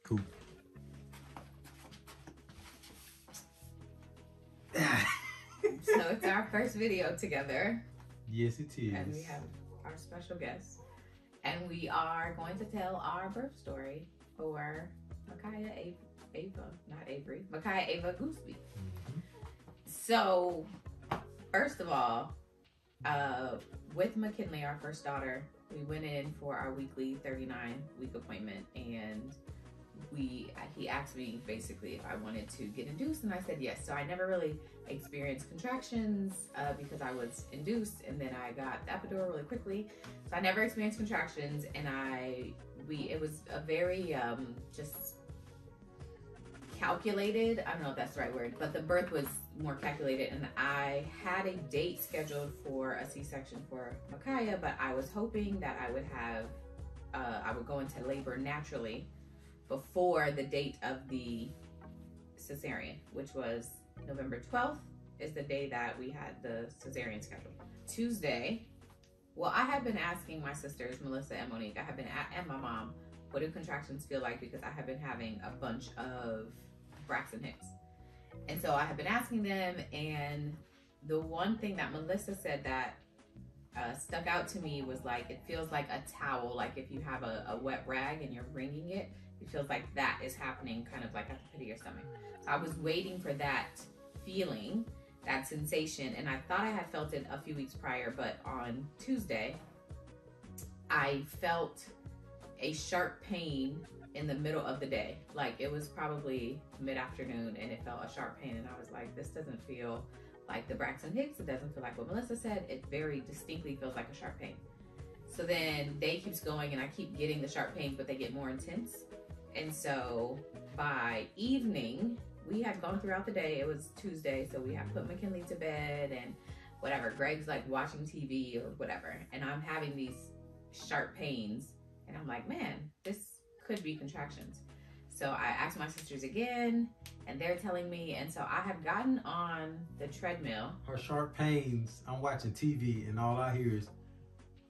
Cool. So it's our first video together. Yes, it is. And we have our special guest. And we are going to tell our birth story for Micaiah Micaiah Ava Gooseby. Mm-hmm. So, first of all, with McKinley, our first daughter, we went in for our weekly 39-week appointment, and he asked me basically if I wanted to get induced, and I said yes. So I never really experienced contractions because I was induced, and then I got the epidural really quickly. So I never experienced contractions, and it was a very just calculated. I don't know if that's the right word, but the birth was more calculated, and I had a date scheduled for a C-section for Micaiah, but I was hoping that I would have I would go into labor naturally before the date of the cesarean, which was November 12th is the day that we had the cesarean scheduled. Tuesday, well, I had been asking my sisters, Melissa and Monique, and my mom, what do contractions feel like? Because I have been having a bunch of Braxton Hicks. And so I have been asking them, and the one thing that Melissa said that stuck out to me was like, it feels like a towel, like if you have a wet rag and you're wringing it, it feels like that is happening kind of like at the pit of your stomach. So I was waiting for that feeling, that sensation, and I thought I had felt it a few weeks prior, but on Tuesday, I felt a sharp pain in the middle of the day. Like it was probably mid-afternoon and it felt a sharp pain, and I was like, this doesn't feel like the Braxton Hicks, it doesn't feel like what Melissa said, it very distinctly feels like a sharp pain. So then day keeps going and I keep getting the sharp pains, but they get more intense. And so by evening, we had gone throughout the day, it was Tuesday, so we had put McKinley to bed and whatever, Greg's like watching TV or whatever, and I'm having these sharp pains, and I'm like, man, this could be contractions. So I asked my sisters again, and they're telling me, and so I have gotten on the treadmill. Her sharp pains, I'm watching TV and all I hear is,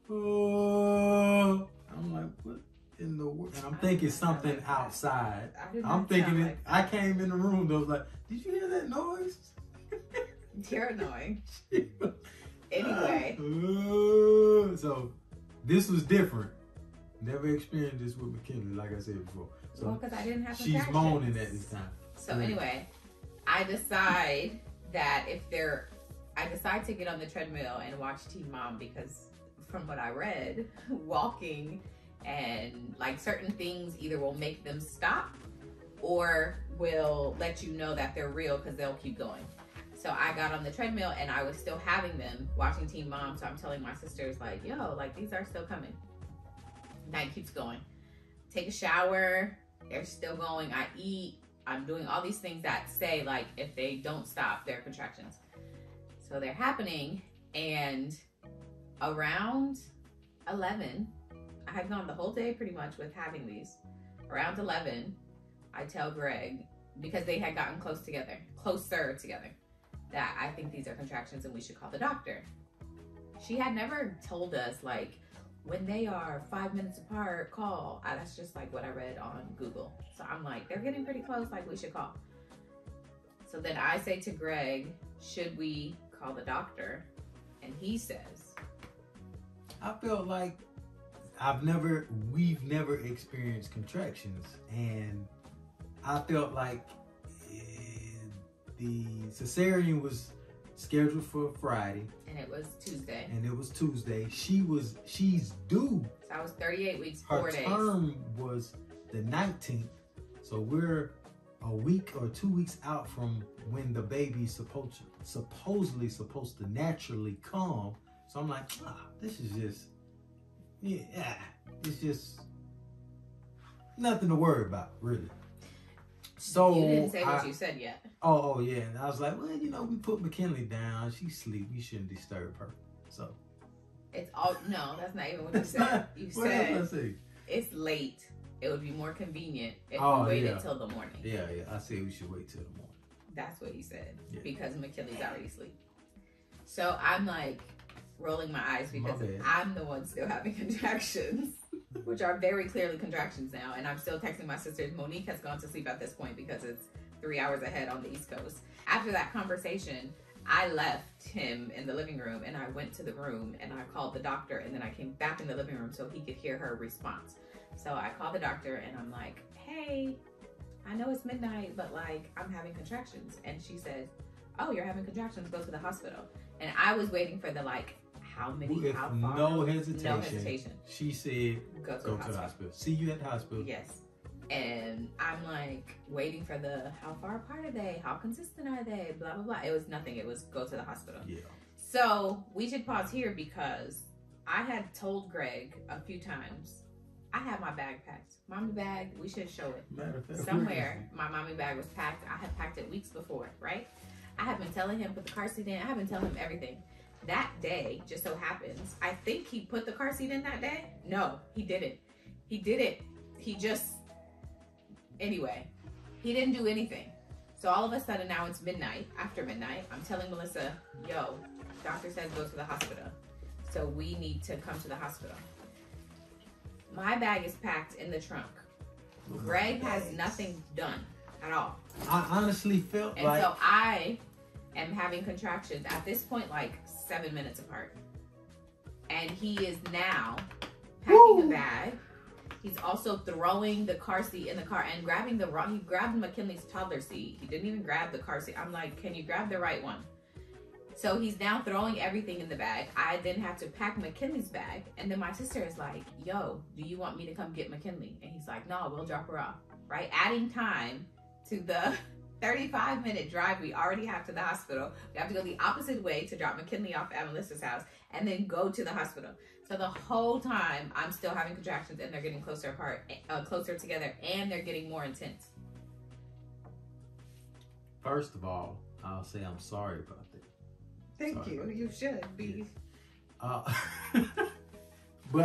oh. I'm like, what in the world? And I'm thinking something outside. I'm thinking it, I came in the room, I was like, did you hear that noise? You're annoying. Anyway. So this was different. Never experienced this with McKinley, like I said before. So well, because I didn't have she's moaning at this time. So anyway, I decide that I decide to get on the treadmill and watch Teen Mom, because from what I read, walking and like certain things either will make them stop or will let you know that they're real because they'll keep going. So I got on the treadmill and I was still having them watching Teen Mom. So I'm telling my sisters like, yo, like these are still coming. Night keeps going. Take a shower, they're still going. I eat, I'm doing all these things that say like if they don't stop, they're contractions. So they're happening, and around 11, I had gone the whole day pretty much with having these. Around 11, I tell Greg, because they had gotten closer together, that I think these are contractions and we should call the doctor. She had never told us like, when they are 5 minutes apart, call. That's just like what I read on Google. So I'm like, they're getting pretty close, like we should call. So then I say to Greg, should we call the doctor? And he says, I felt like we've never experienced contractions, and I felt like the cesarean was scheduled for Friday. And it was Tuesday. She's due. So I was 38 weeks, 4 days. Her term was the 19th. So we're a week or 2 weeks out from when the baby's supposedly supposed to naturally come. So I'm like, this is just, it's just nothing to worry about, really. So you didn't say what you said yet. Oh yeah, and I was like, well, we put McKinley down. She's asleep. We shouldn't disturb her. So it's all no, that's not even what you said. You said it's late. It would be more convenient if we waited till the morning. Yeah, I said we should wait till the morning. That's what he said, because McKinley's already asleep. So I'm like rolling my eyes because I'm the one still having contractions. which are very clearly contractions now. And I'm still texting my sisters. Monique has gone to sleep at this point because it's 3 hours ahead on the East Coast. After that conversation, I left him in the living room and I went to the room and I called the doctor, and then I came back in the living room so he could hear her response. So I called the doctor and I'm like, hey, I know it's midnight, but like I'm having contractions. And she says, oh, you're having contractions, go to the hospital. And I was waiting for the like, how many, how far? No hesitation. No hesitation. She said, go to the hospital. See you at the hospital. Yes. And I'm like waiting for the, how far apart are they? How consistent are they? Blah, blah, blah. It was nothing. It was go to the hospital. Yeah. So we should pause here because I had told Greg a few times, I had my bag packed. Mommy bag, we should show it. Matter of fact, somewhere my mommy bag was packed. I had packed it weeks before, right? I have been telling him put the car seat in. I have been telling him everything. That day, just so happens, I think he put the car seat in that day. No, he didn't. He didn't. He just, anyway, he didn't do anything. So all of a sudden now it's midnight, after midnight. I'm telling Melissa, yo, doctor says go to the hospital. So we need to come to the hospital. My bag is packed in the trunk. Greg has nothing done at all. I honestly felt and like... so I am having contractions at this point, like 7 minutes apart. And he is now packing a bag. He's also throwing the car seat in the car and grabbing he grabbed McKinley's toddler seat. He didn't even grab the car seat. I'm like, can you grab the right one? So he's now throwing everything in the bag. I then have to pack McKinley's bag. And then my sister is like, yo, do you want me to come get McKinley? And he's like, no, we'll drop her off, right? Adding time to the 35-minute drive we already have to the hospital. We have to go the opposite way to drop McKinley off at Melissa's house and then go to the hospital. So the whole time I'm still having contractions and they're getting closer apart, closer together, and they're getting more intense. First of all, I'll say I'm sorry about that. Thank you. You should be. But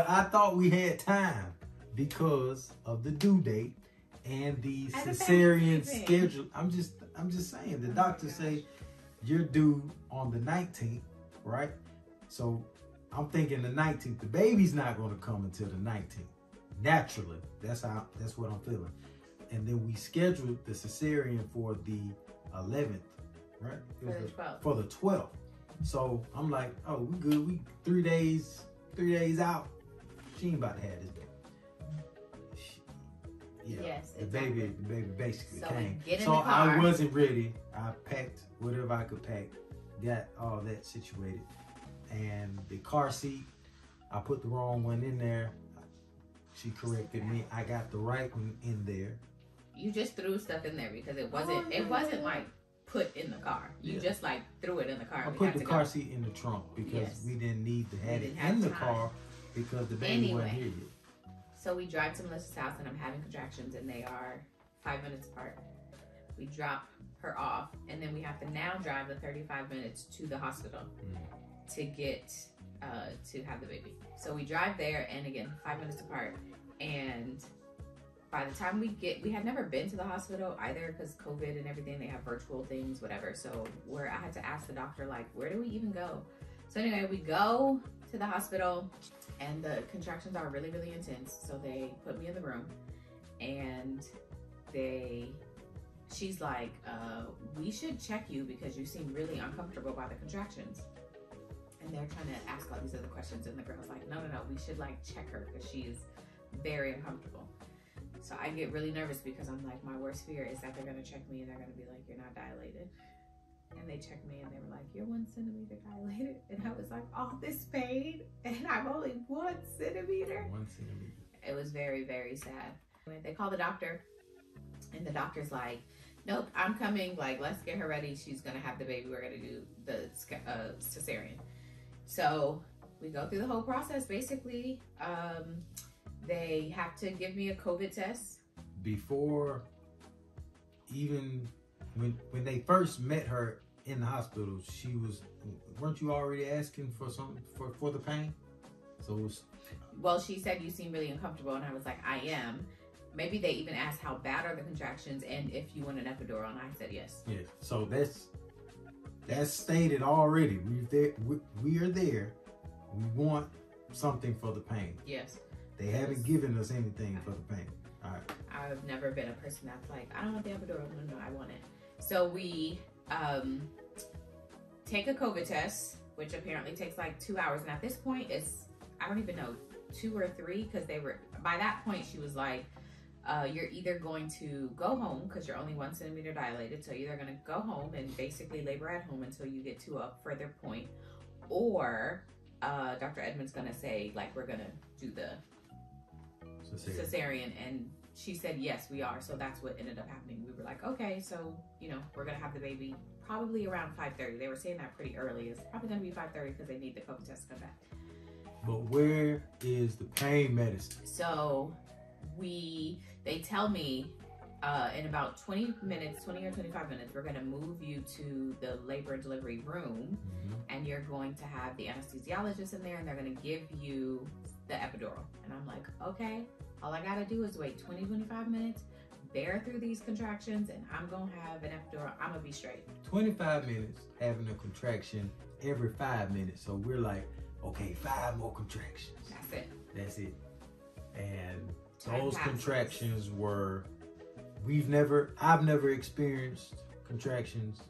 I thought we had time because of the due date and the cesarean schedule. I'm just saying. The doctors say you're due on the 19th, right? So I'm thinking the 19th. The baby's not going to come until the 19th. Naturally, that's what I'm feeling. And then we scheduled the cesarean for the 11th, right? For the 12th. So I'm like, oh, we good. We 3 days out. She ain't about to have this baby. Yes, the baby basically so came. So I wasn't ready. I packed whatever I could pack, got all that situated. And the car seat, I put the wrong one in there. She corrected me. I got the right one in there. You just threw stuff in there because it wasn't like put in the car. You just like threw it in the car. I put the car seat in the trunk because we didn't need to have it in the car because the baby wasn't here yet. So we drive to Melissa's house and I'm having contractions and they are 5 minutes apart. We drop her off and then we have to now drive the 35 minutes to the hospital to get to have the baby. So we drive there and again 5 minutes apart, and by the time we had never been to the hospital either because COVID and everything, they have virtual things, whatever. So I had to ask the doctor, like, where do we even go? So anyway, we go to the hospital and the contractions are really, really intense. So they put me in the room and she's like, we should check you because you seem really uncomfortable by the contractions. And they're trying to ask all these other questions. And the girl's like, no, we should like check her because she's very uncomfortable. So I get really nervous because I'm like, my worst fear is that they're going to check me and they're going to be like, you're not dilated. And they checked me and they were like, you're 1 centimeter dilated. And I was like, all this pain and I'm only 1 centimeter. 1 centimeter. It was very, very sad. They call the doctor and the doctor's like, nope, I'm coming. Like, let's get her ready. She's going to have the baby. We're going to do the cesarean. So we go through the whole process. Basically, they have to give me a COVID test. Before even when they first met her in the hospital, weren't you already asking for for the pain? So it was, well, she said you seem really uncomfortable, and I was like, I am. Maybe they even asked how bad are the contractions and if you want an epidural, and I said yes. Yeah. So that's stated already. We are there. We want something for the pain. Yes. They haven't given us anything for the pain. All right. I've never been a person that's like, I don't want the epidural. No, I want it. So we take a COVID test, which apparently takes like 2 hours. And at this point, it's, I don't even know, 2 or 3, because they were, by that point, she was like, you're either going to go home because you're only 1 centimeter dilated. So you're either going to go home and basically labor at home until you get to a further point, or Dr. Edmonds going to say, like, we're going to do the cesarean. And she said, yes, we are. So that's what ended up happening. We were like, okay, so, you know, we're going to have the baby probably around 5:30. They were saying that pretty early. It's probably going to be 5:30 because they need the COVID test to come back. But where is the pain medicine? So they tell me in about 20 minutes, 20 or 25 minutes, we're going to move you to the labor and delivery room, and you're going to have the anesthesiologist in there, and they're going to give you the epidural. And I'm like, okay, all I got to do is wait 20, 25 minutes, bear through these contractions, and I'm going to have an epidural. I'm going to be straight. 25 minutes having a contraction every 5 minutes. So we're like, okay, 5 more contractions. That's it. And those contractions were, I've never experienced contractions,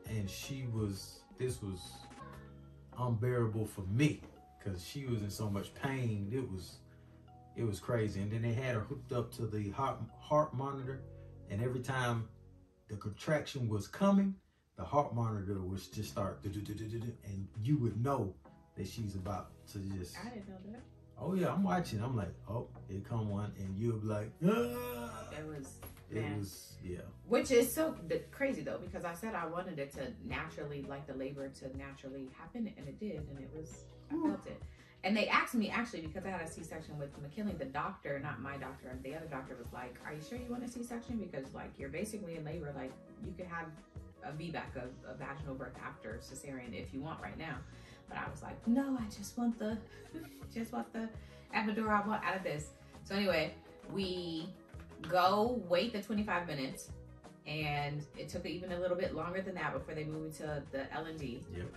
and this was unbearable for me because she was in so much pain. It was crazy. And then they had her hooked up to the heart monitor, and every time the contraction was coming, the heart monitor would just start, and you would know that she's about to just. I didn't know that. Oh yeah, I'm watching. I'm like, oh, here come one, and you'll be like, ah. It was, yeah. Which is so crazy though, because I said I wanted it to naturally, like the labor to naturally happen, and it did, and I felt it. And they asked me, actually, because I had a C-section with McKinley, the doctor, not my doctor, and the other doctor was like, are you sure you want a C-section? Because like you're basically in labor, like you could have a VBAC, a vaginal birth after cesarean if you want right now. But I was like, no, I just want the epidural I want out of this. So anyway, we go wait the 25 minutes, and it took even a little bit longer than that before they moved to the L&D. Yep.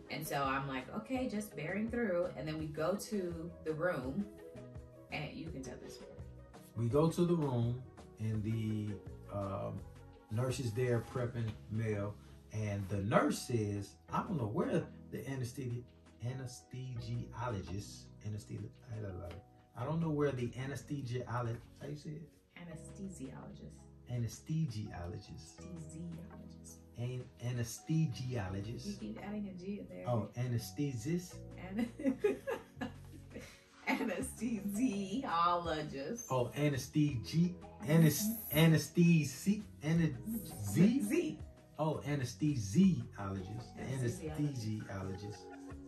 And so I'm like, okay, just bearing through. And then we go to the room, and you can tell this story. We go to the room, and the nurse is there prepping Mel, and the nurse says, I don't know where the anesthesiologist, I don't know where the anesthesiologist, how you say it? Anesthesiologist. Anesthesiologist. You keep adding a G in there. Oh, anesthesist. Anesthesiologist. Oh, anesthesi. Oh, anesthesiologist.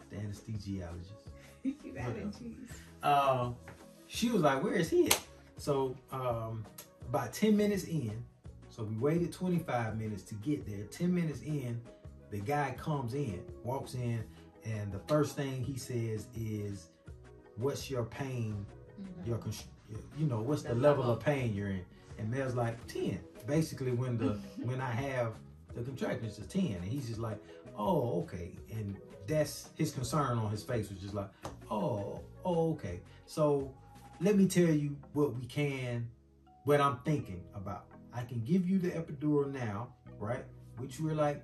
The anesthesiologist. You keep adding G's. She was like, where is he at? So about 10 minutes in, so we waited 25 minutes to get there. 10 minutes in, the guy comes in, walks in, and the first thing he says is, what's your pain? What's the level of pain you're in? And Mel's like, 10. Basically, when I have the contractions, it's 10. And he's just like, oh, okay. And that's his concern on his face was just like, oh, okay. So let me tell you what I'm thinking about. I can give you the epidural now, right? Which we're like,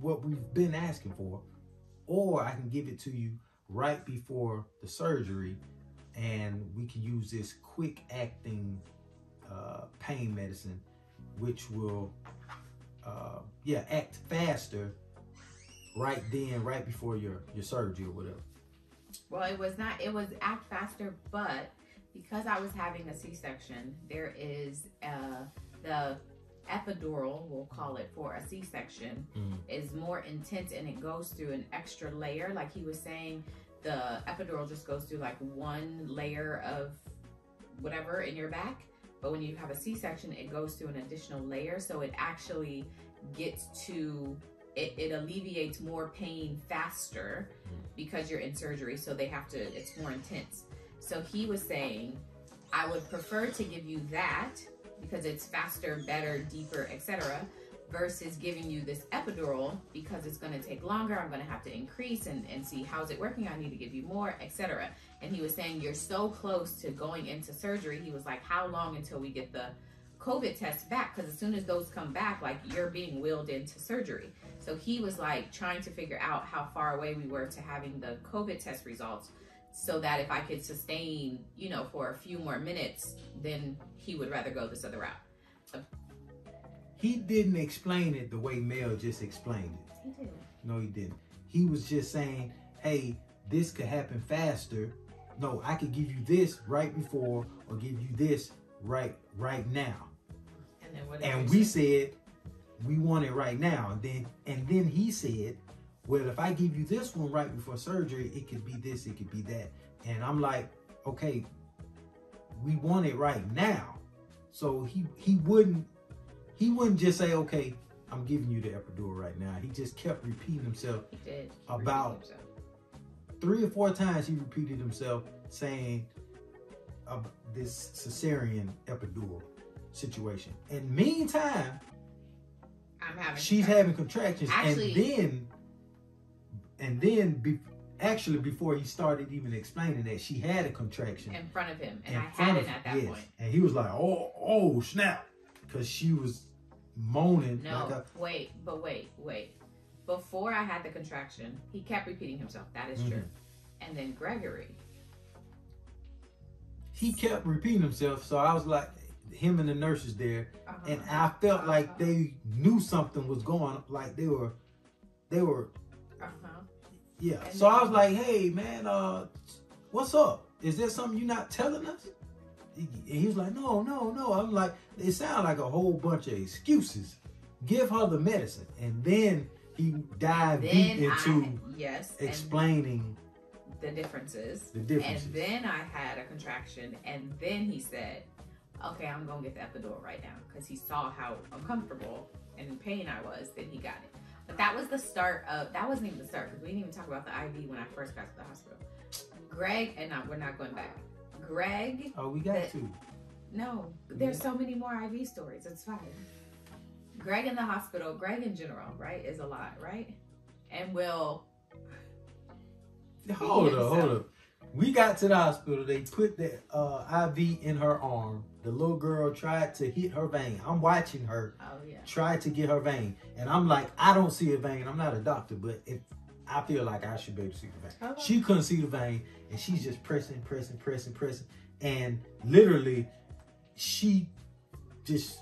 what we've been asking for. Or I can give it to you right before the surgery, and we can use this quick acting pain medicine, which will act faster right before your surgery or whatever. Well, it was act faster, but because I was having a C-section, there is the epidural, we'll call it, for a C-section is more intense, and it goes through an extra layer. Like he was saying, the epidural just goes through like one layer of whatever in your back, but when you have a C-section, it goes through an additional layer, so it actually gets to it alleviates more pain faster because you're in surgery, so it's more intense. So he was saying, I would prefer to give you that because it's faster, better, deeper, etc. versus giving you this epidural because it's going to take longer. I'm going to have to increase and see how's it working. I need to give you more, etc. And he was saying, you're so close to going into surgery. He was like, how long until we get the COVID tests back? Because as soon as those come back, like, you're being wheeled into surgery. So he was like trying to figure out how far away we were to having the COVID test results, so that if I could sustain, you know, for a few more minutes, then he would rather go this other route. He didn't explain it the way Mel just explained it. He did. No, he didn't. He was just saying, hey, this could happen faster. No, I could give you this right before, or give you this right now. And we said we want it right now. And then he said, well, if I give you this one right before surgery, it could be this, it could be that. And I'm like, okay, we want it right now. So he wouldn't just say, okay, I'm giving you the epidural right now. He just kept repeating himself. He did. About 3 or 4 times he repeated himself saying this cesarean epidural situation. And meantime, she's having contractions. Actually, and then actually before he started even explaining that, she had a contraction in front of him, and I had it at that point. And he was like, oh snap, because she was moaning. No, wait. Before I had the contraction, he kept repeating himself. That is true. And then Gregory, he kept repeating himself. So I was like, him and the nurses there, and I felt like they knew something was going, like they were. Yeah. And so I was like, hey man, what's up? Is there something you're not telling us? And he was like, no. I'm like, it sounds like a whole bunch of excuses. Give her the medicine. And then he dived deep into explaining the differences. And then I had a contraction, and then he said, okay, I'm gonna get the epidural right now, because he saw how uncomfortable and in pain I was. Then he got it. But that was the start of, that wasn't even the start, because we didn't even talk about the IV when I first got to the hospital. Greg, and we're not going back. Greg. Oh, we got to. No, there's so many more IV stories. It's fine. Greg in the hospital, Greg in general, right, is a lot, right? And Will. Hold up. We got to the hospital. They put the IV in her arm. The little girl tried to hit her vein. I'm watching her try to get her vein. And I'm like, I don't see a vein. I'm not a doctor, but if I feel like I should be able to see the vein. Okay. She couldn't see the vein, and she's just pressing. And literally, she just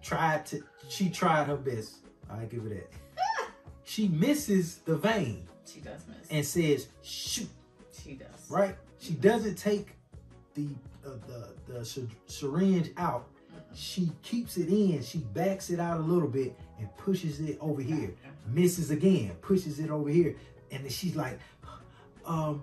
tried her best. I give her that. She misses the vein. She does miss. And says, shoot. She does. Right? She doesn't take the syringe out. She keeps it in. She backs it out a little bit and pushes it over here. Misses again. Pushes it over here. And then she's like, I'm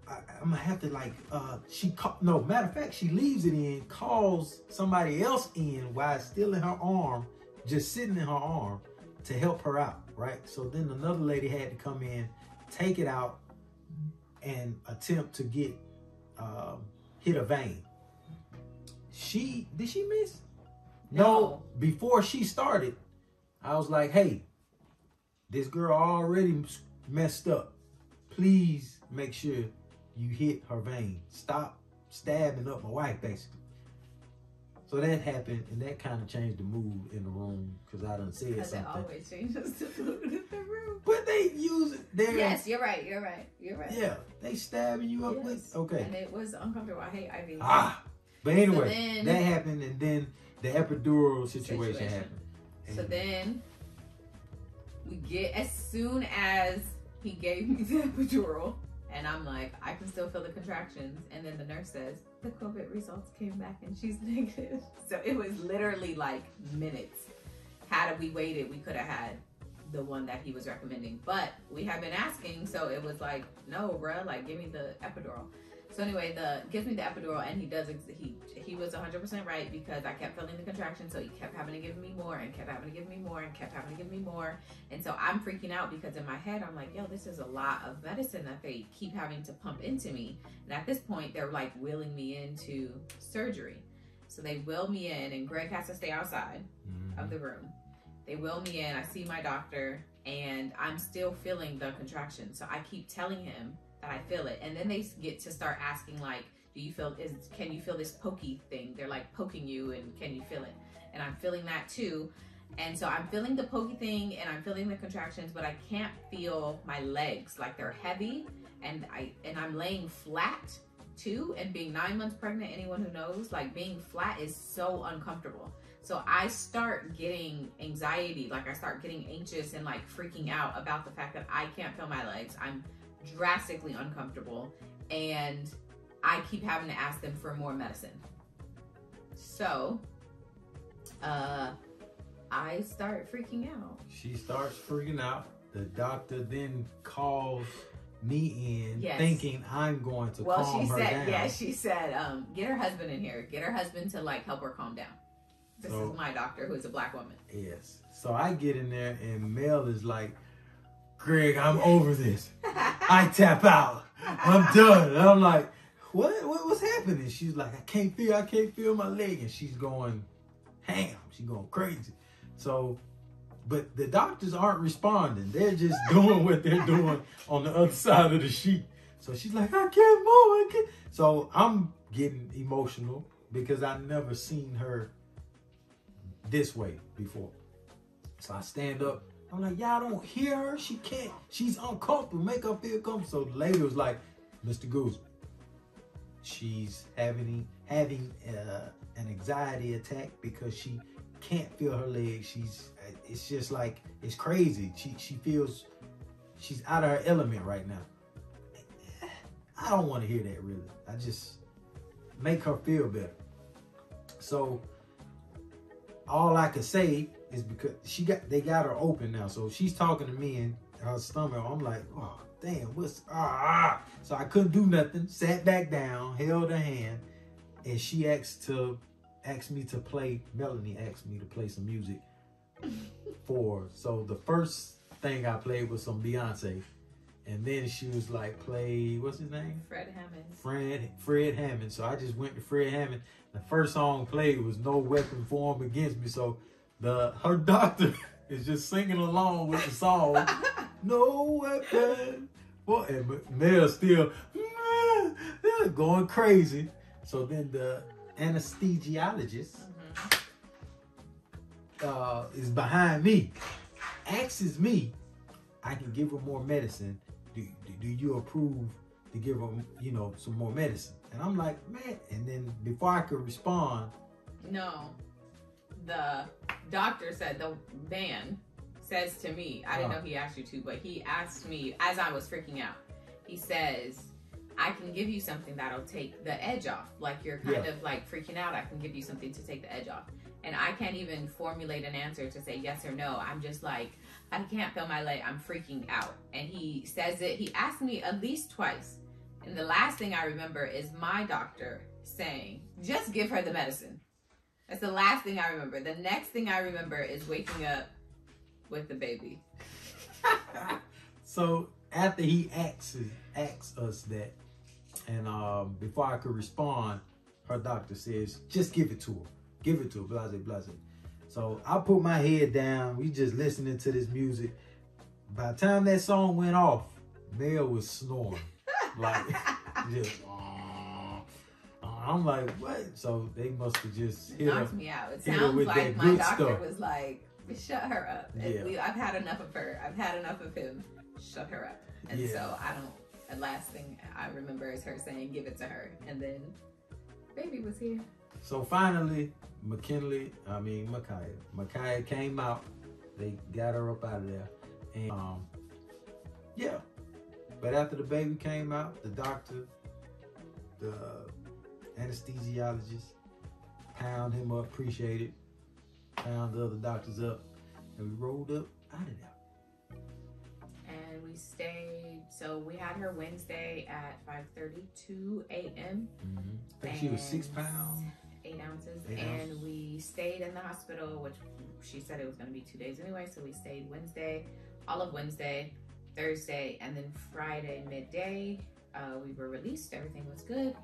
gonna have to matter of fact, she leaves it in, calls somebody else in while it's still in her arm, just sitting in her arm, to help her out, right? So then another lady had to come in, take it out, and attempt to get hit a vein. Did she miss? No. Before she started, I was like, hey, this girl already messed up. Please make sure you hit her vein. Stop stabbing up my wife, basically. So that happened, and that kind of changed the mood in the room, because I done said something. It always changes the mood in the room. But they use it there. Yes, you're right. Yeah, they stabbing you up with. Okay. And it was uncomfortable. I hate IV. But anyway, so that happened, and then the epidural situation happened. So then we get, as soon as he gave me the epidural, and I'm like, I can still feel the contractions. And then the nurse says, the COVID results came back and she's negative. So it was literally like minutes. Had we waited, we could have had the one that he was recommending. But we had been asking, so it was like, no, bruh, like, give me the epidural. So anyway, gives me the epidural, and he was 100% right, because I kept feeling the contraction, so he kept having to give me more, and kept having to give me more, and kept having to give me more. And so I'm freaking out, because in my head, I'm like, yo, this is a lot of medicine that they keep having to pump into me. And at this point, they're like wheeling me into surgery. So they wheel me in, and Greg has to stay outside of the room. They wheel me in. I see my doctor, and I'm still feeling the contraction. So I keep telling him that I feel it, and then they get to start asking like, "Do you feel? Can you feel this pokey thing?" They're like poking you, and can you feel it? And I'm feeling that too. And so I'm feeling the pokey thing, and I'm feeling the contractions, but I can't feel my legs, like they're heavy, and I'm laying flat too. And being 9 months pregnant, anyone who knows, like being flat is so uncomfortable. So I start getting anxiety, like I start getting anxious and like freaking out about the fact that I can't feel my legs. I'm drastically uncomfortable, and I keep having to ask them for more medicine. So, I start freaking out. She starts freaking out. The doctor then calls me in, Yes. thinking I'm going to calm her down. Yeah, she said, get her husband in here. Get her husband to like help her calm down. This is my doctor, who is a black woman. Yes. So I get in there, and Mel is like, Greg, I'm over this. I tap out. I'm done. And I'm like, what's happening? She's like, I can't feel my leg. And she's going ham. She's going crazy. So, but the doctors aren't responding. They're just doing what they're doing on the other side of the sheet. So she's like, I can't move. So I'm getting emotional because I've never seen her this way before. So I stand up. I'm like, y'all don't hear her. She can't. She's uncomfortable. Make her feel comfortable. So the lady was like, Mr. Goose, she's having an anxiety attack because she can't feel her legs. It's just like, it's crazy. She feels she's out of her element right now. I don't want to hear that, really. I just make her feel better. So all I could say is because they got her open now. So she's talking to me and her stomach. I'm like, oh damn, So I couldn't do nothing. Sat back down, held her hand, and she Melanie asked me to play some music for her. So the first thing I played was some Beyonce. And then she was like, play, what's his name? Fred Hammond. Fred Hammond. So I just went to Fred Hammond. The first song played was No Weapon Formed Against Me. So her doctor is just singing along with the song. No weapon. Well, and Mel's still going crazy. So then the anesthesiologist is behind me, asks me, I can give her more medicine. Do you approve to give her, some more medicine? And I'm like, man. And then before I could respond, no, the doctor said, the man says to me, I didn't know he asked you to, but he asked me as I was freaking out. He says, I can give you something that'll take the edge off. Like you're kind of like freaking out. I can give you something to take the edge off. And I can't even formulate an answer to say yes or no. I'm just like, I can't feel my leg. I'm freaking out. And he says it. He asked me at least twice. And the last thing I remember is my doctor saying, just give her the medicine. That's the last thing I remember. The next thing I remember is waking up with the baby. So after he asks us that, and before I could respond, her doctor says, just give it to her. Give it to her, blase, blase. So I put my head down. We just listening to this music. By the time that song went off, Mel was snoring. Like, just, I'm like, what? So they must have just knocked me out. It sounds like my doctor was like, shut her up. Yeah. I've had enough of her. I've had enough of him. Shut her up. And so the last thing I remember is her saying, give it to her. And then baby was here. So finally, Micaiah came out. They got her up out of there. And but after the baby came out, the doctor, the anesthesiologist, pound him up, appreciate it, pound the other doctors up, and we rolled up out of there. And we stayed, so we had her Wednesday at 5:32 a.m. I think she was 6 pounds. 8 ounces. And we stayed in the hospital, which she said it was going to be 2 days anyway. So we stayed Wednesday, all of Wednesday, Thursday, and then Friday midday. We were released. Everything was good.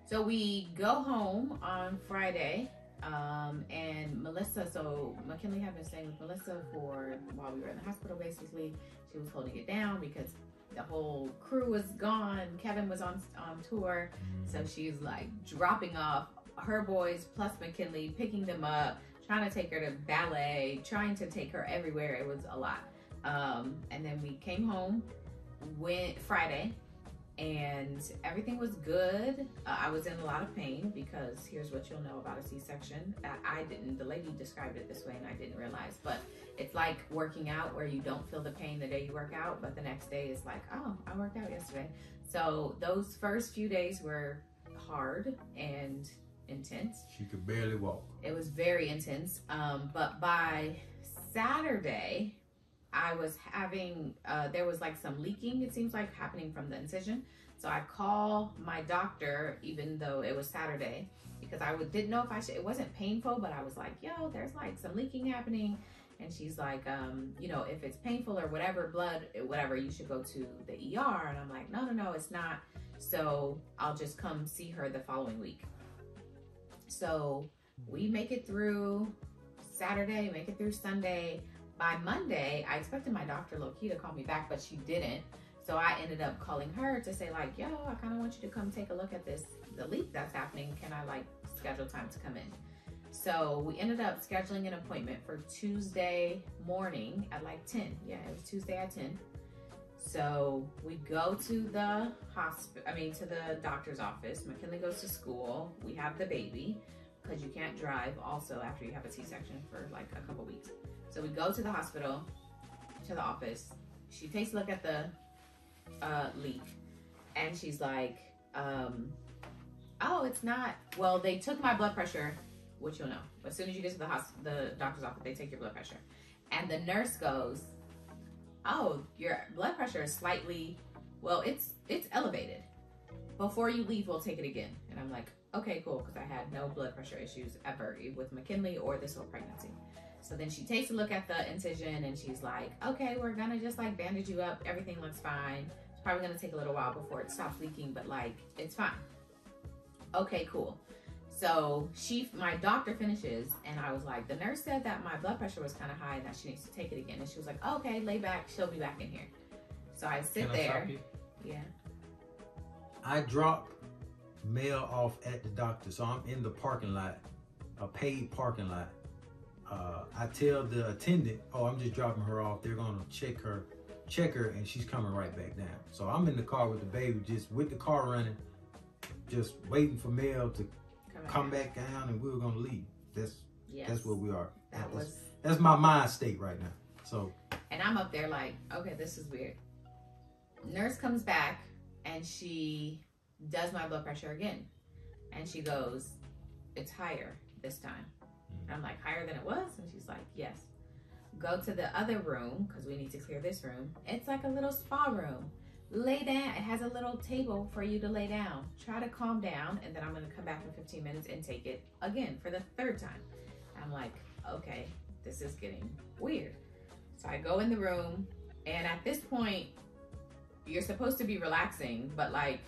So we go home on Friday, and Melissa, so McKinley had been staying with Melissa while we were in the hospital, basically. She was holding it down because the whole crew was gone. Kevin was on tour. So she's like dropping off her boys plus McKinley, picking them up, trying to take her to ballet, trying to take her everywhere. It was a lot. And then we came home, went Friday, and everything was good. I was in a lot of pain because here's what you'll know about a C-section that I didn't. The lady described it this way and I didn't realize, but it's like working out where you don't feel the pain the day you work out, but the next day is like, oh, I worked out yesterday. So those first few days were hard and intense. She could barely walk. It was very intense. But by Saturday, I was having, there was like some leaking, it seems like, happening from the incision. So I call my doctor, even though it was Saturday, because I didn't know if I should, it wasn't painful, but I was like, yo, there's like some leaking happening. And she's like, you know, if it's painful or whatever, blood, whatever, you should go to the ER. And I'm like, no, it's not. So I'll just come see her the following week. So we make it through Saturday, make it through Sunday. By Monday, I expected my doctor low-key to call me back, but she didn't. So I ended up calling her to say like, yo, I kind of want you to come take a look at the leak that's happening. Can I like schedule time to come in? So we ended up scheduling an appointment for Tuesday morning at like 10. Yeah, it was Tuesday at 10. So we go to the to the doctor's office. McKinley goes to school. We have the baby because you can't drive also after you have a C-section for like a couple weeks. So we go to the hospital, to the office. She takes a look at the leak and she's like, oh, it's not, well, they took my blood pressure, which you'll know. As soon as you get to the doctor's office, they take your blood pressure. And the nurse goes, oh, your blood pressure is slightly, well, it's elevated. Before you leave, we'll take it again. And I'm like, okay, cool, because I had no blood pressure issues ever with McKinley or this whole pregnancy. So then she takes a look at the incision and she's like, okay, we're gonna just like bandage you up. Everything looks fine. It's probably gonna take a little while before it stops leaking, but like, it's fine. Okay, cool. So my doctor finishes and I was like, the nurse said that my blood pressure was kind of high and that she needs to take it again. And she was like, okay, lay back. She'll be back in here. So I sit there. Yeah. I drop mail off at the doctor. So I'm in the parking lot, a paid parking lot. I tell the attendant, oh, I'm just dropping her off. They're gonna check her, and she's coming right back down. So I'm in the car with the baby, just with the car running, just waiting for Mel to come back down, and we were gonna leave. That's where we are. That's my mind state right now. So, and I'm up there like, okay, this is weird. Nurse comes back and she does my blood pressure again, and she goes, it's higher this time. And I'm like, higher than it was? And she's like, yes. Go to the other room, because we need to clear this room. It's like a little spa room. Lay down. It has a little table for you to lay down. Try to calm down, and then I'm going to come back in 15 minutes and take it again for the third time. I'm like, okay, this is getting weird. So I go in the room, and at this point, you're supposed to be relaxing, but like,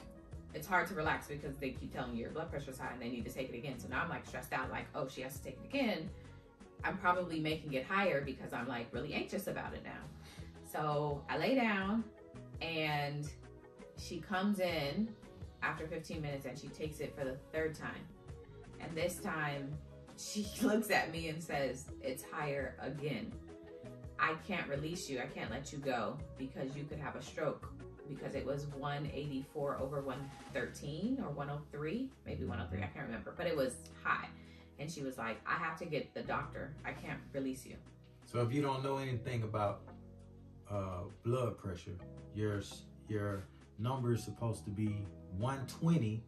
it's hard to relax because they keep telling you your blood pressure's high and they need to take it again. So now I'm like stressed out, like, oh, she has to take it again. I'm probably making it higher because I'm like really anxious about it now. So I lay down and she comes in after 15 minutes and she takes it for the third time. And this time she looks at me and says, it's higher again. I can't release you. I can't let you go because you could have a stroke. Because it was 184 over 113 or 103, maybe 103, I can't remember, but it was high. And she was like, I have to get the doctor. I can't release you. So if you don't know anything about blood pressure, your number is supposed to be 120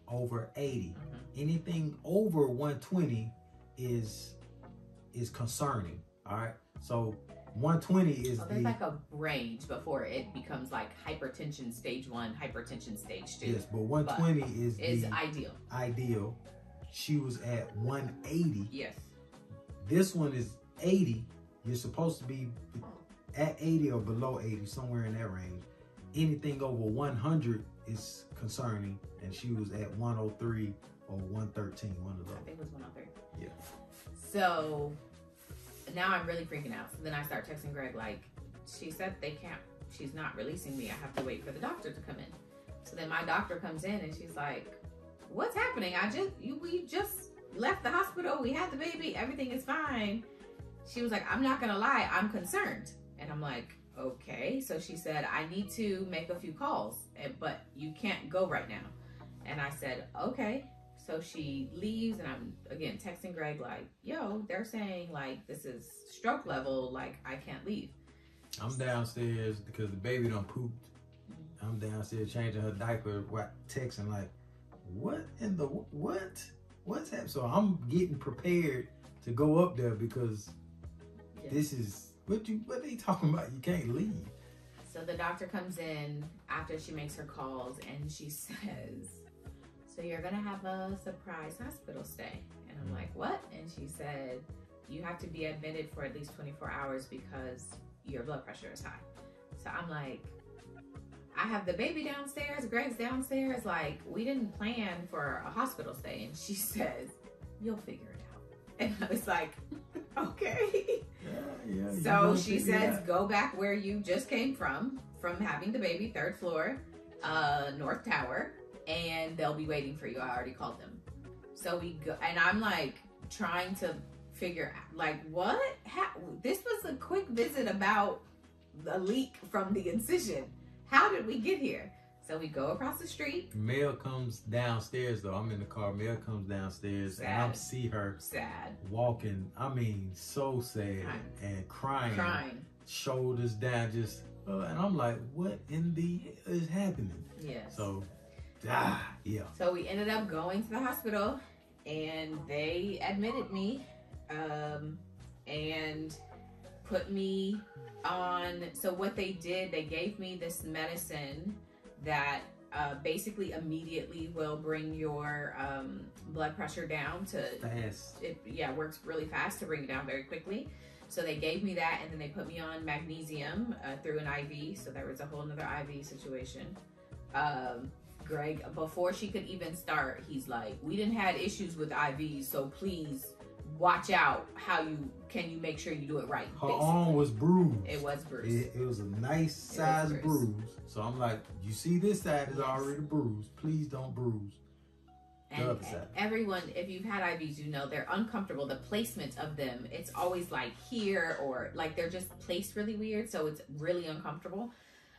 over 80. Anything over 120 is concerning, all right? So 120 is there's like a range before it becomes like hypertension stage 1, hypertension stage 2. Yes, but 120 is ideal. Ideal. She was at 180. Yes. This one is 80. You're supposed to be at 80 or below 80, somewhere in that range. Anything over 100 is concerning, and she was at 103 or 113, one of those. I think it was 103. Yeah. So now I'm really freaking out. So then I start texting Greg, like, she said she's not releasing me. I have to wait for the doctor to come in. So then my doctor comes in and she's like, what's happening? We just left the hospital. We had the baby. Everything is fine. She was like, I'm not going to lie. I'm concerned. And I'm like, okay. So she said, I need to make a few calls, but you can't go right now. And I said, okay. So she leaves and I'm again texting Greg like, yo, they're saying like this is stroke level, like I can't leave. I'm downstairs because the baby done pooped. I'm downstairs changing her diaper, texting like, what in the what? What's happening? So I'm getting prepared to go up there because this is what they talking about? You can't leave. So the doctor comes in after she makes her calls and she says, so you're gonna have a surprise hospital stay. And I'm like, what? And she said, you have to be admitted for at least 24 hours because your blood pressure is high. So I'm like, I have the baby downstairs, Greg's downstairs. Like, we didn't plan for a hospital stay. And she says, you'll figure it out. And I was like, okay. Yeah, so she says, go back where you just came from having the baby, 3rd floor, North Tower. And they'll be waiting for you. I already called them. So we go, and I'm like trying to figure out, like, what? This was a quick visit about a leak from the incision. How did we get here? So we go across the street. Mel comes downstairs though. I'm in the car. Mel comes downstairs and I see her walking. I mean, so sad and crying, shoulders down, just and I'm like, what in the hell is happening? Yes. So. So we ended up going to the hospital and they admitted me and put me on. So what they did, they gave me this medicine that basically immediately will bring your blood pressure down to fast. It works really fast to bring it down very quickly. So they gave me that and then they put me on magnesium through an IV. So there was a whole nother IV situation. Greg, before she could even start, he's like, we didn't have issues with IVs, so please watch out. Can you make sure you do it right? Her arm was bruised. It was bruised. It was a nice size bruise. So I'm like, you see this side is already bruised. Please don't bruise the other side. Everyone, if you've had IVs, you know they're uncomfortable. The placement of them, it's always like here or like they're just placed really weird. So it's really uncomfortable.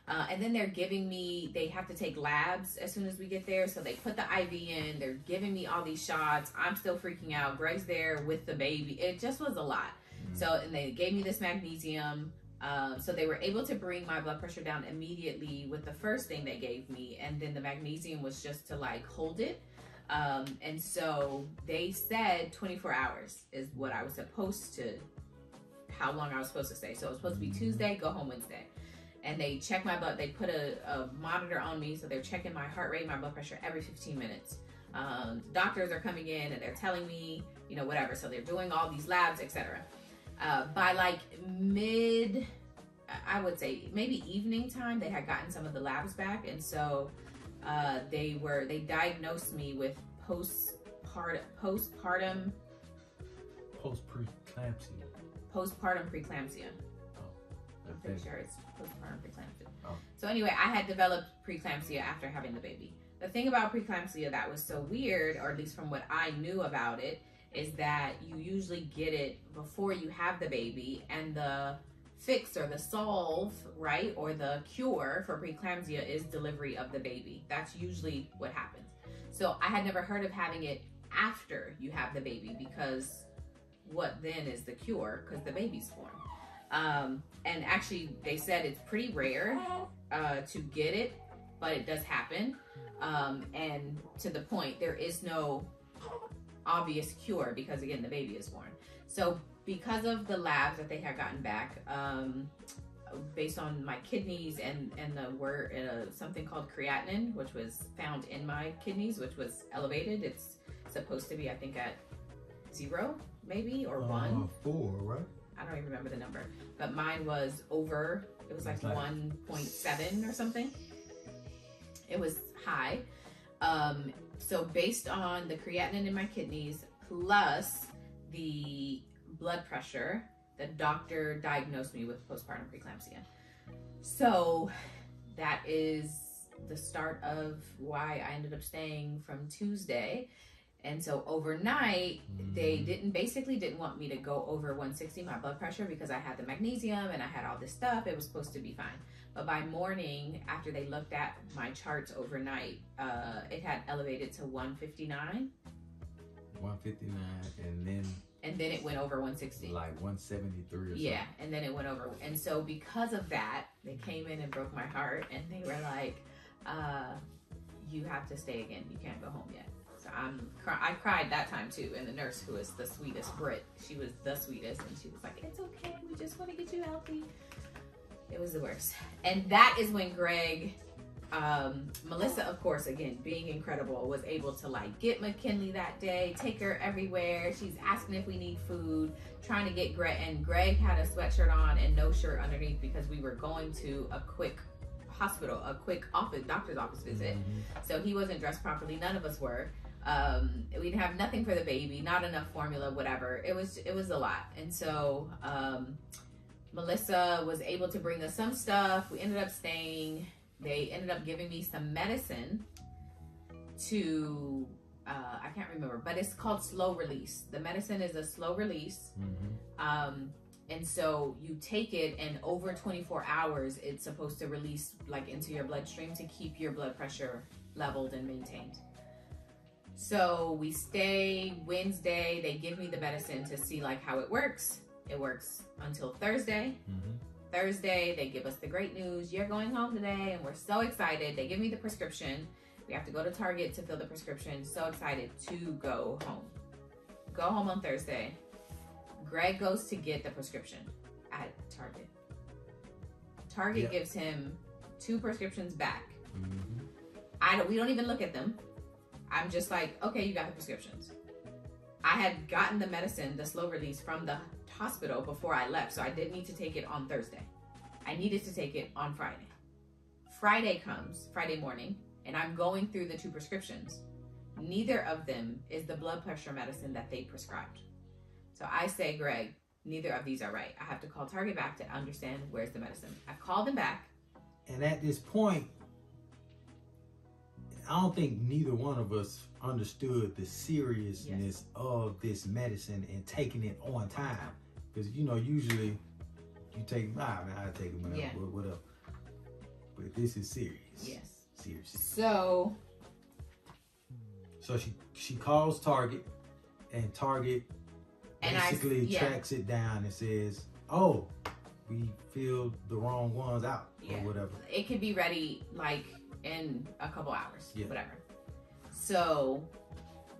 And then they're giving me, they have to take labs as soon as we get there. So they put the IV in, they're giving me all these shots. I'm still freaking out. Greg's there with the baby. It just was a lot. So, and they gave me this magnesium. So they were able to bring my blood pressure down immediately with the first thing they gave me. And then the magnesium was just to like hold it. And so they said 24 hours is what I was supposed to, how long I was supposed to stay. So it was supposed to be Tuesday, go home Wednesday. And they check my blood, they put a monitor on me, so they're checking my heart rate, my blood pressure every 15 minutes. Doctors are coming in and they're telling me, you know, whatever. So they're doing all these labs, etc. By like I would say maybe evening time, they had gotten some of the labs back. And so they diagnosed me with postpartum preeclampsia. I'm pretty sure it's postpartum preeclampsia. So anyway, I had developed preeclampsia after having the baby. The thing about preeclampsia that was so weird, or at least from what I knew about it, is that you usually get it before you have the baby, and the fix or the solve, right, or the cure for preeclampsia is delivery of the baby. That's usually what happens. So I had never heard of having it after you have the baby, because what then is the cure? Because the baby's born. And actually they said it's pretty rare to get it, but it does happen. And to the point, there is no obvious cure because again, the baby is born. So because of the labs that they had gotten back, based on my kidneys and the word, something called creatinine, which was found in my kidneys, which was elevated. It's supposed to be, I think, at 0 maybe, or 1. 4, right? I don't even remember the number, but mine was over. It was like 1.7 or something. It was high. So based on the creatinine in my kidneys plus the blood pressure, the doctor diagnosed me with postpartum preeclampsia. So that is the start of why I ended up staying from Tuesday. And so overnight, they didn't want me to go over 160, my blood pressure, because I had the magnesium and I had all this stuff. It was supposed to be fine. But by morning, after they looked at my charts overnight, it had elevated to 159. 159, and then it went over 160. Like 173 or something. Yeah, and then it went over. And so because of that, they came in and broke my heart, and they were like, you have to stay again. You can't go home yet. So I cried that time too. And the nurse, who is the sweetest Brit, she was the sweetest, and she was like, it's okay. We just want to get you healthy. It was the worst. And that is when Greg, Melissa, of course, again, being incredible, was able to like get McKinley that day, take her everywhere. She's asking if we need food, trying to get Greg, and Greg had a sweatshirt on and no shirt underneath because we were going to a quick hospital, a quick doctor's office visit. So he wasn't dressed properly. None of us were. We didn't have nothing for the baby, not enough formula, whatever. It was a lot. And so, Melissa was able to bring us some stuff. We ended up staying. They ended up giving me some medicine to, I can't remember, but it's called slow release. The medicine is a slow release. And so you take it, and over 24 hours, it's supposed to release like into your bloodstream to keep your blood pressure leveled and maintained. So we stay Wednesday. They give me the medicine to see like how it works. It works until Thursday. Thursday, they give us the great news. You're going home today, and we're so excited. They give me the prescription. We have to go to Target to fill the prescription. So excited to go home. Go home on Thursday. Greg goes to get the prescription at Target. Target gives him 2 prescriptions back. We don't even look at them. I'm just like, okay, you got the prescriptions. I had gotten the medicine, the slow release, from the hospital before I left, so I didn't need to take it on Thursday. I needed to take it on Friday. Friday comes, Friday morning, and I'm going through the 2 prescriptions. Neither of them is the blood pressure medicine that they prescribed. So I say, Greg, neither of these are right. I have to call Target back to understand where's the medicine. I called them back. And at this point, I don't think neither one of us understood the seriousness of this medicine and taking it on time. Because, you know, usually you take, I take it whatever. But this is serious. Yes. Serious. So she calls Target, and Target basically tracks it down and says, oh, we filled the wrong ones out or whatever. It could be ready like in a couple hours, whatever. So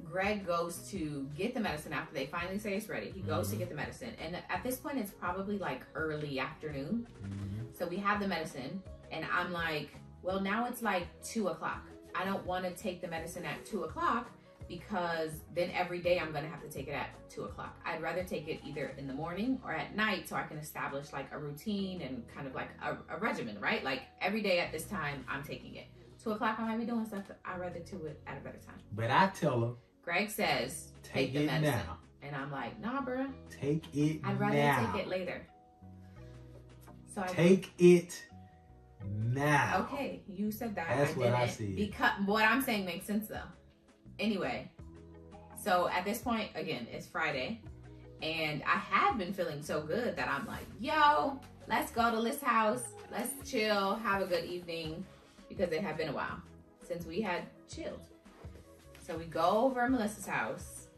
Greg goes to get the medicine after they finally say it's ready. He goes to get the medicine. And at this point, it's probably like early afternoon. So we have the medicine, and I'm like, well, now it's like 2 o'clock. I don't want to take the medicine at 2 o'clock because then every day I'm going to have to take it at 2 o'clock. I'd rather take it either in the morning or at night so I can establish like a routine and kind of like a regimen, right? Like every day at this time, I'm taking it. 2 o'clock, I might be doing stuff. I'd rather do it at a better time. But I tell her, Greg says, take the medicine now. And I'm like, nah, bruh. Take it now. I'd rather take it later. So take it now. Okay, you said that. That's what I said. Because what I'm saying makes sense though. Anyway, so at this point, again, it's Friday, and I had been feeling so good that I'm like, yo, let's go to Liz's house. Let's chill, have a good evening, because it had been a while since we had chilled. So we go over to Melissa's house,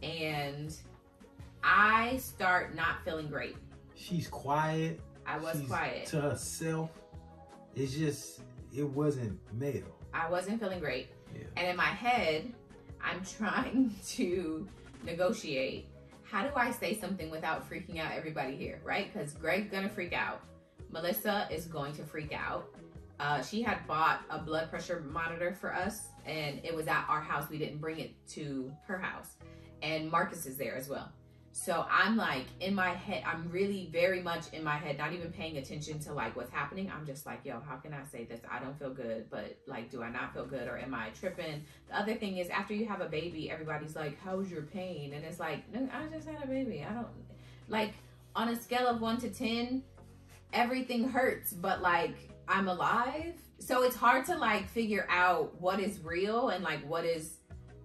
and I start not feeling great. She's quiet. She's quiet. To herself. It's just, it wasn't male. I wasn't feeling great. Yeah. And in my head, I'm trying to negotiate. How do I say something without freaking out everybody here, right? Because Greg's gonna freak out. Melissa is going to freak out. She had bought a blood pressure monitor for us, and it was at our house. We didn't bring it to her house. And Marcus is there as well. So I'm like in my head, I'm really very much in my head, not even paying attention to like what's happening. I'm just like, yo, how can I say this? I don't feel good, but like, do I not feel good or am I tripping? The other thing is after you have a baby, everybody's like, how's your pain? And it's like, no, I just had a baby. I don't like on a scale of 1 to 10, everything hurts, but like I'm alive. So it's hard to like figure out what is real and like what is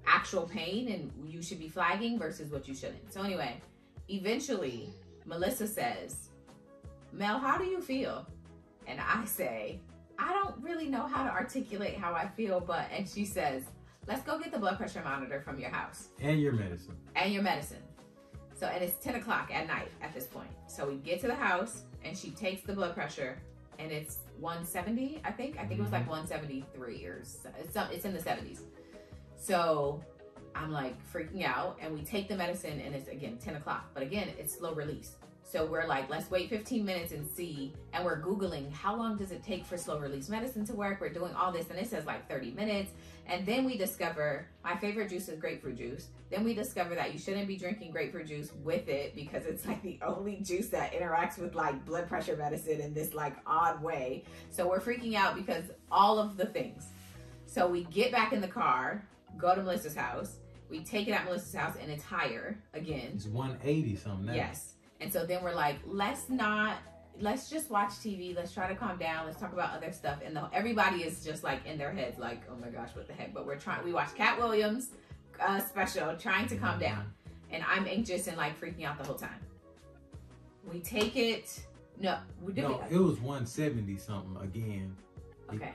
actual pain and you should be flagging versus what you shouldn't. So anyway, eventually Melissa says, Mel, how do you feel? And I say, I don't really know how to articulate how I feel, but, and she says, let's go get the blood pressure monitor from your house. And your medicine. And your medicine. So, and it's 10 o'clock at night at this point. So we get to the house and she takes the blood pressure and it's 170, I think. I think it was like 173 or so. It's in the 70s. So I'm like freaking out and we take the medicine and it's again 10 o'clock. But again, it's slow release. So we're like, let's wait 15 minutes and see. And we're Googling, how long does it take for slow release medicine to work? We're doing all this and it says like 30 minutes. And then we discover my favorite juice is grapefruit juice. Then we discover that you shouldn't be drinking grapefruit juice with it because it's like the only juice that interacts with like blood pressure medicine in this like odd way. So we're freaking out because all of the things. So we get back in the car, go to Melissa's house. We take it at Melissa's house and it's higher again. It's 180 something now. Yes. And so then we're like, let's just watch TV. Let's try to calm down. Let's talk about other stuff. And everybody is just like in their heads, like, oh my gosh, what the heck? But we watch Cat Williams special, trying to calm down. And I'm anxious and like freaking out the whole time. We take it. No, it was 170 something again. Okay.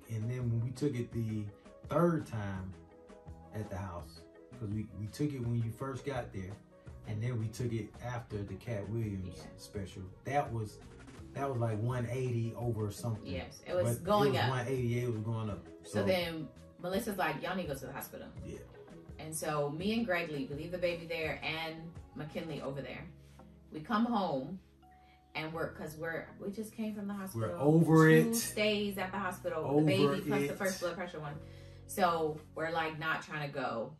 And then when we took it the third time at the house, because we took it when you first got there. And then we took it after the Cat Williams special. That was like 180 over something. Yes, it was going up. 188, it was going up. So then Melissa's like, y'all need to go to the hospital. Yeah. And so me and Greg leave. We leave the baby there and McKinley over there. We come home and we just came from the hospital. We're over it. 2 stays at the hospital Over with the baby plus it. the first blood pressure one. So we're like not trying to go.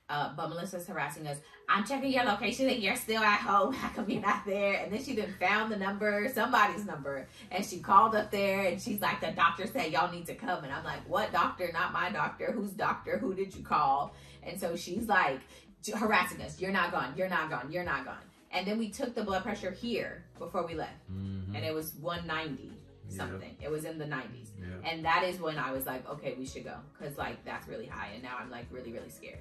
But Melissa's harassing us. I'm checking your location and you're still at home. How come you're not there? And then she then found the number, somebody's number, and she called up there and she's like, the doctor said y'all need to come. And I'm like, what doctor? Not my doctor. Whose doctor? Who did you call? And so she's like harassing us. You're not gone. You're not gone. You're not gone. And then we took the blood pressure here before we left. Mm-hmm. And it was 190 something. It was in the 90s. Yeah. And that is when I was like, okay, we should go. Because like that's really high. And now I'm like really, really scared.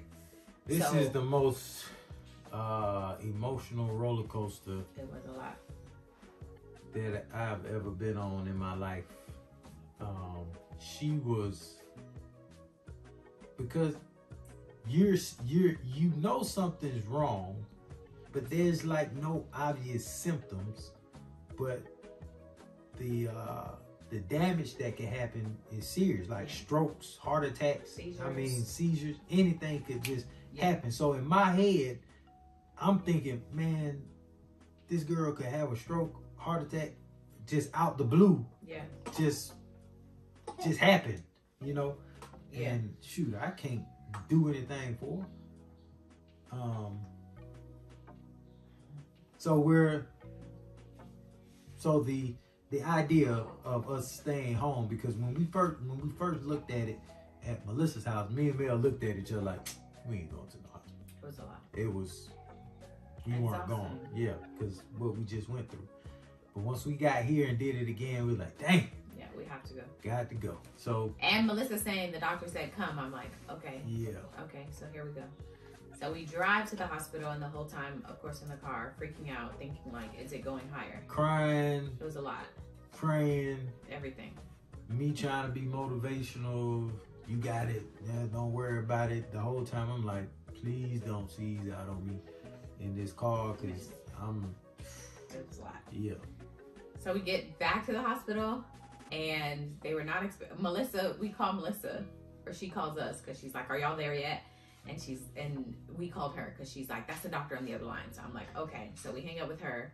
This is the most emotional roller coaster it was a lot that I've ever been on in my life. She was, because you know something's wrong, but there's like no obvious symptoms, but the damage that can happen is serious, like strokes, heart attacks, seizures, anything could just happen. So in my head, I'm thinking, man, this girl could have a stroke, heart attack, just out the blue. Yeah. Just happen, you know? Yeah. And shoot, I can't do anything for her. So the idea of us staying home, because when we first looked at it at Melissa's house, me and Mel looked at each other like, we ain't going to the hospital. It was a lot. It was, we weren't going. Yeah, because what we just went through. But once we got here and did it again, we were like, dang. Yeah, we have to go. Got to go. So. And Melissa saying the doctor said come. I'm like, okay. Yeah. Okay, so here we go. So we drive to the hospital, and the whole time, of course, in the car, freaking out, thinking like, is it going higher? Crying. It was a lot. Praying. Everything. Me trying to be motivational. You got it. Yeah, don't worry about it. The whole time I'm like, please don't seize out on me in this car, because It was a lot. Yeah. So we get back to the hospital, and they were not Melissa. We call Melissa, or she calls us, because she's like, "Are y'all there yet?" And we called her because she's like, "That's the doctor on the other line." So I'm like, "Okay." So we hang up with her,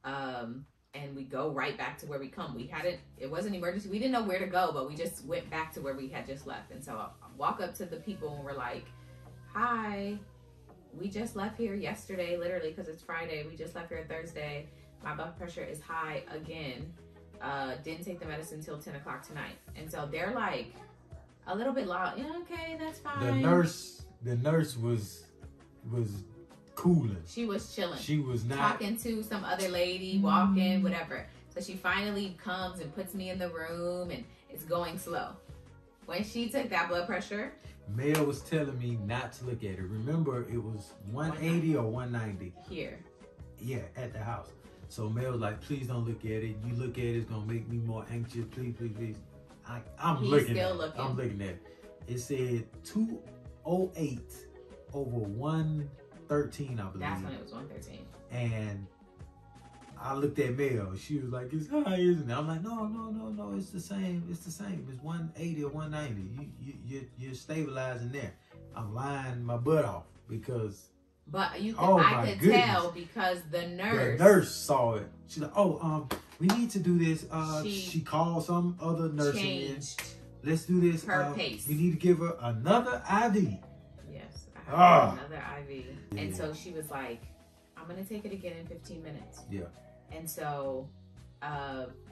and we go right back to where we come. It wasn't emergency. We didn't know where to go, but we just went back to where we had just left. And so I walk up to the people, and we're like, "Hi, we just left here yesterday, literally, because it's Friday. We just left here Thursday. My blood pressure is high again. Didn't take the medicine until 10 o'clock tonight. And so they're like a little bit loud. Yeah, okay, that's fine. The nurse was cooling. She was chilling. She was not talking to some other lady, walking, whatever. So she finally comes and puts me in the room, and it's going slow. When she took that blood pressure, Mel was telling me not to look at it. Remember, it was 180 or 190 here. Yeah, at the house. So Mel was like, please don't look at it. You look at it, it's gonna make me more anxious. Please, please, please. I'm looking at it. I'm looking at it. It said 208 over 113, I believe. That's when it was 113. And I looked at Mel. She was like, it's high, isn't it? I'm like, no, it's the same. It's the same. It's 180 or 190. You're stabilizing there. I'm lying my butt off because. But you could, I could tell because the nurse saw it. She's like, we need to do this. She called some other nurse in. Let's do this. Her pace. We need to give her another IV. Yes, I have another IV. Yeah. And so she was like, I'm going to take it again in 15 minutes. Yeah. And so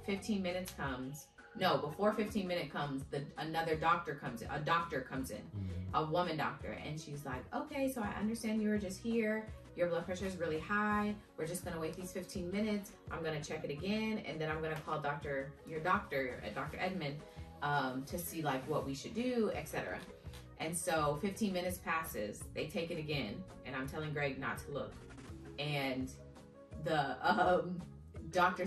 15 minutes comes. No, before 15 minutes comes, another doctor comes in. A doctor comes in, a woman doctor. And she's like, okay, so I understand you were just here. Your blood pressure is really high. We're just going to wait these 15 minutes. I'm going to check it again. And then I'm going to call your doctor, Dr. Edmond, to see like what we should do, etc. And so 15 minutes passes. They take it again. And I'm telling Greg not to look. And the doctor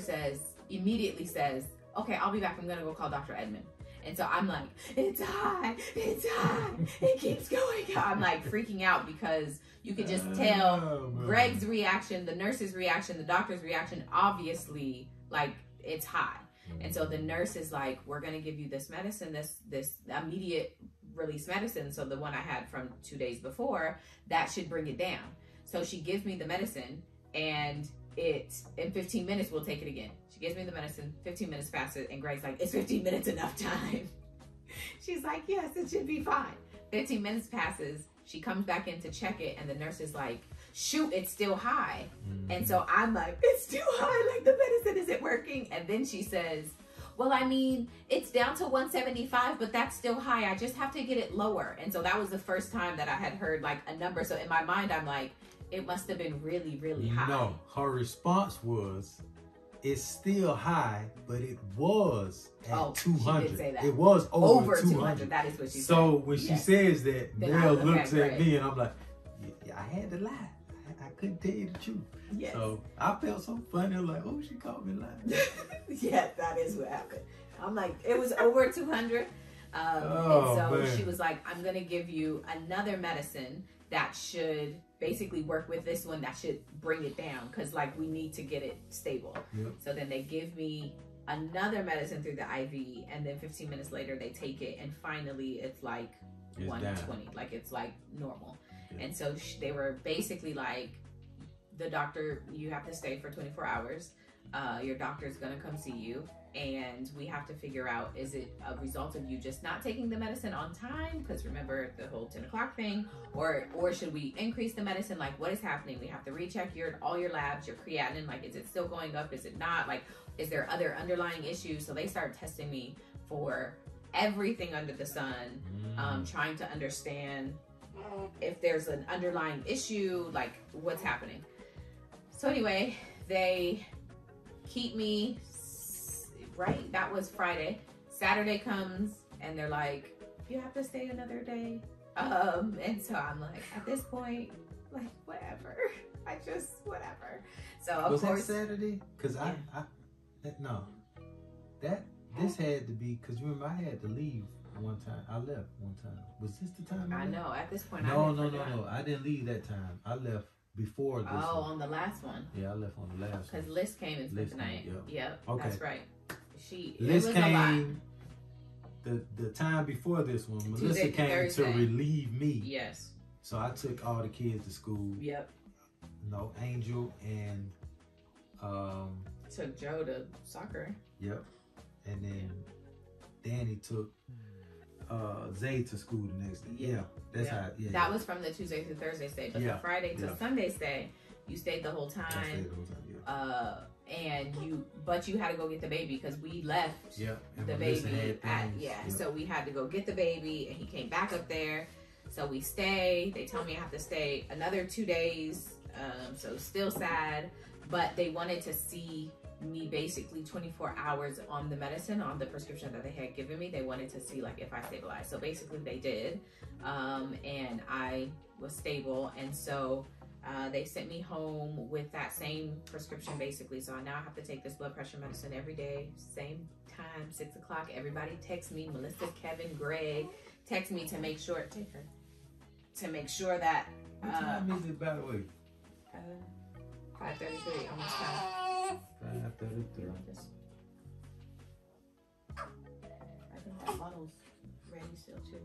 immediately says, okay, I'll be back. I'm going to go call Dr. Edmond. And so I'm like, it's high. It keeps going. I'm like freaking out because you could just tell Greg's reaction, the nurse's reaction, the doctor's reaction, obviously like it's high. And so the nurse is like, we're going to give you this medicine, this immediate release medicine. So the one I had from 2 days before, that should bring it down. So she gives me the medicine and in 15 minutes, we'll take it again. She gives me the medicine, 15 minutes passes, and Greg's like, is 15 minutes enough time? She's like, yes, it should be fine. 15 minutes passes, she comes back in to check it, and the nurse is like, shoot, it's still high. And so I'm like, it's still high, like the medicine isn't working. And then she says, well, I mean, it's down to 175, but that's still high. I just have to get it lower. And so that was the first time that I had heard like a number. So in my mind, I'm like, it must have been really, really high. No, her response was, it's still high, but it was at 200. She did say that. It was over 200. That is what she said. So when she says that, Mel looks at me and I'm like, yeah, I had to lie. I couldn't tell you the truth. Yes. So I felt so funny. I'm like, oh, she called me lying. Yeah, that is what happened. I'm like, it was over 200. And so she was like, I'm going to give you another medicine that should basically work with this one that should bring it down because like we need to get it stable. Yep. So then they give me another medicine through the IV and then 15 minutes later they take it and finally it's like 120, down. Like it's like normal. Yep. And so they were basically like, the doctor, you have to stay for 24 hours. Your doctor's gonna come see you and we have to figure out, is it a result of you just not taking the medicine on time? Because remember the whole 10 o'clock thing, or should we increase the medicine? Like what is happening? We have to recheck all your labs, your creatinine, like is it still going up? Is it not? Like, is there other underlying issues? So they started testing me for everything under the sun, trying to understand if there's an underlying issue, like what's happening. So anyway, they keep me, right? That was Friday. Saturday comes and they're like, you have to stay another day. And so I'm like, at this point, like, whatever. Whatever. So of course. That Saturday? Because this had to be, because remember I had to leave one time. I left one time. Was this the time? I know. At this point, No. I didn't leave that time. I left before this. Oh, on the last one. Yeah, I left on the last one. Because Liz came and spent the night. Yep. Okay. That's right. Liz came the time before this one. Melissa came to relieve me. Yes. So I took all the kids to school. Yep. No, Angel and took Joe to soccer. Yep. And then Danny took Zay to school the next day. Yeah, that's how. Yeah, that was from the Tuesday through Thursday stay, but the Friday to Sunday stay, you stayed the whole time. I stayed the whole time. And you had to go get the baby because we left the baby so we had to go get the baby, and he came back up there. So we stay. They tell me I have to stay another 2 days. So still sad, but they wanted to see me basically 24 hours on the medicine, on the prescription that they had given me. They wanted to see like if I stabilized. So basically they did, and I was stable. And so they sent me home with that same prescription basically. So now I have to take this blood pressure medicine every day, same time, 6 o'clock. Everybody text me, Melissa, Kevin, Greg, text me to make sure, to make sure that. What time is it, by the way? 5:33, almost time. 5:33. I think that bottle's ready still too.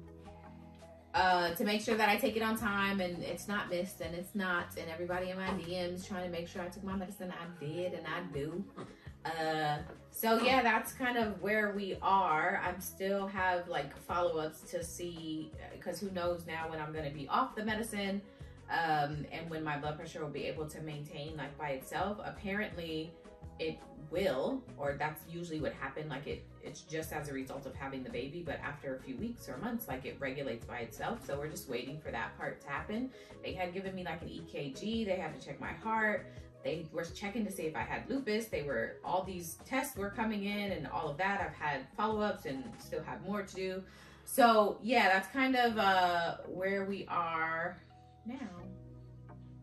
To make sure that I take it on time and it's not missed, and it's not, and everybody in my DMs trying to make sure I took my medicine. I did, and I do. So yeah, that's kind of where we are. I'm still have like follow-ups to see, because who knows now when I'm going to be off the medicine, and when my blood pressure will be able to maintain like by itself. Apparently it will, or that's usually what happened. Like it's just as a result of having the baby, but after a few weeks or months, like it regulates by itself. So we're just waiting for that part to happen. They had given me like an EKG. They had to check my heart. They were checking to see if I had lupus. All these tests were coming in and all of that. I've had follow-ups and still have more to do. So yeah, that's kind of where we are now.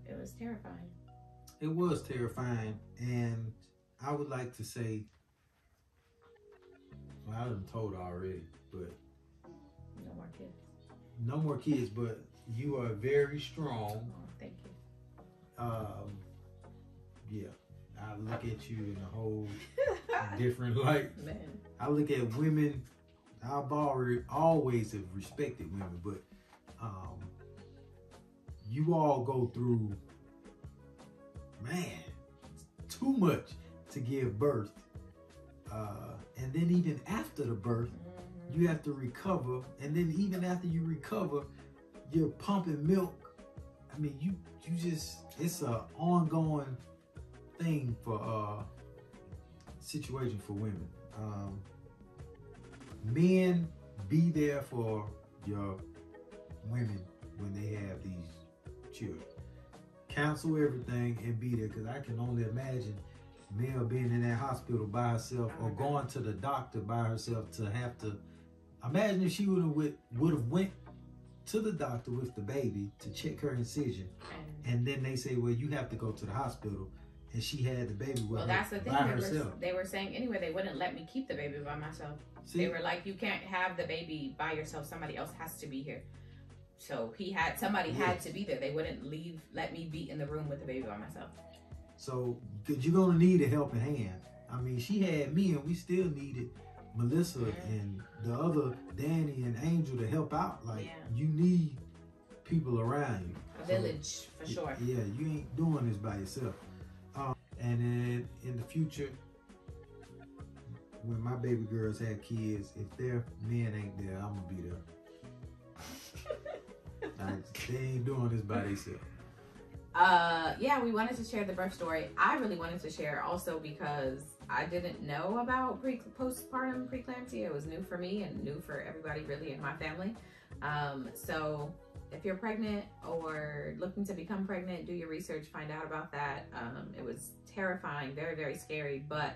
It was terrifying. It was terrifying, and I would like to say, well, I done told already, but no more kids. No more kids, but you are very strong. Oh, thank you. Yeah, I look at you in a whole different light. Man. I look at women. I've always have respected women, but you all go through, man, too much to give birth. And then even after the birth, you have to recover. And then even after you recover, you're pumping milk. I mean, you just, it's an ongoing thing for situation for women. Men, be there for your women when they have these children. Cancel everything and be there, because I can only imagine Mel being in that hospital by herself, or going to the doctor by herself to have to. Imagine if she would have went to the doctor with the baby to check her incision, and then they say, well, you have to go to the hospital, and she had the baby with her that's the thing. by herself. They were saying anyway, they wouldn't let me keep the baby by myself. See? They were like, you can't have the baby by yourself. Somebody else has to be here. So somebody had to be there. They wouldn't let me be in the room with the baby by myself. So, because you're going to need a helping hand. I mean, she had me, and we still needed Melissa and the other Danny and Angel to help out. Like, you need people around you. A village, for sure. Yeah, you ain't doing this by yourself. And then in the future, when my baby girls have kids, if their men ain't there, I'm going to be there. They ain't doing this by themselves. Yeah, we wanted to share the birth story. I really wanted to share also because I didn't know about postpartum preeclampsia. It was new for me and new for everybody really in my family. So if you're pregnant or looking to become pregnant, do your research, find out about that. It was terrifying, very, very scary, but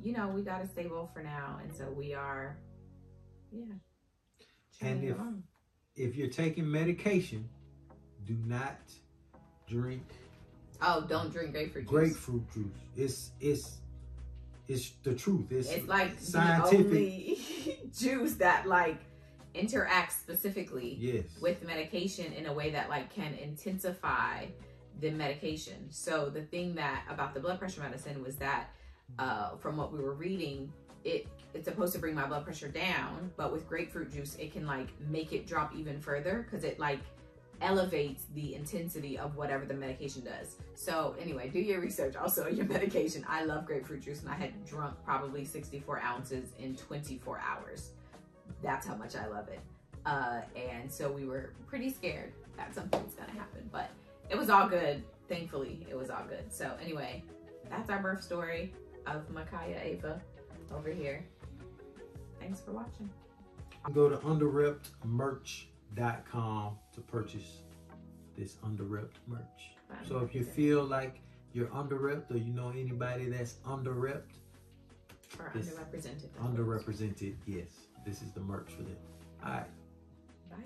you know, we got it stable for now. And so we are, and if you're taking medication, do not drink. Oh, don't drink grapefruit juice. Grapefruit juice. It's the truth. It's like scientific. The only juice that like interacts specifically with medication in a way that like can intensify the medication. So the thing that about the blood pressure medicine was that from what we were reading, it's supposed to bring my blood pressure down, but with grapefruit juice it can like make it drop even further because it like elevates the intensity of whatever the medication does. So anyway, do your research also on your medication. I love grapefruit juice, and I had drunk probably 64 ounces in 24 hours That's how much I love it. And so we were pretty scared that something was gonna happen, but it was all good. Thankfully, it was all good. So anyway, that's our birth story of Micaiah Ava over here. Thanks for watching. Go to underreptmerch.com to purchase this underrept merch. So if you feel like you're underrept or you know anybody that's underrept or underrepresented. Underrepresented, yes. This is the merch for them. All right. Bye.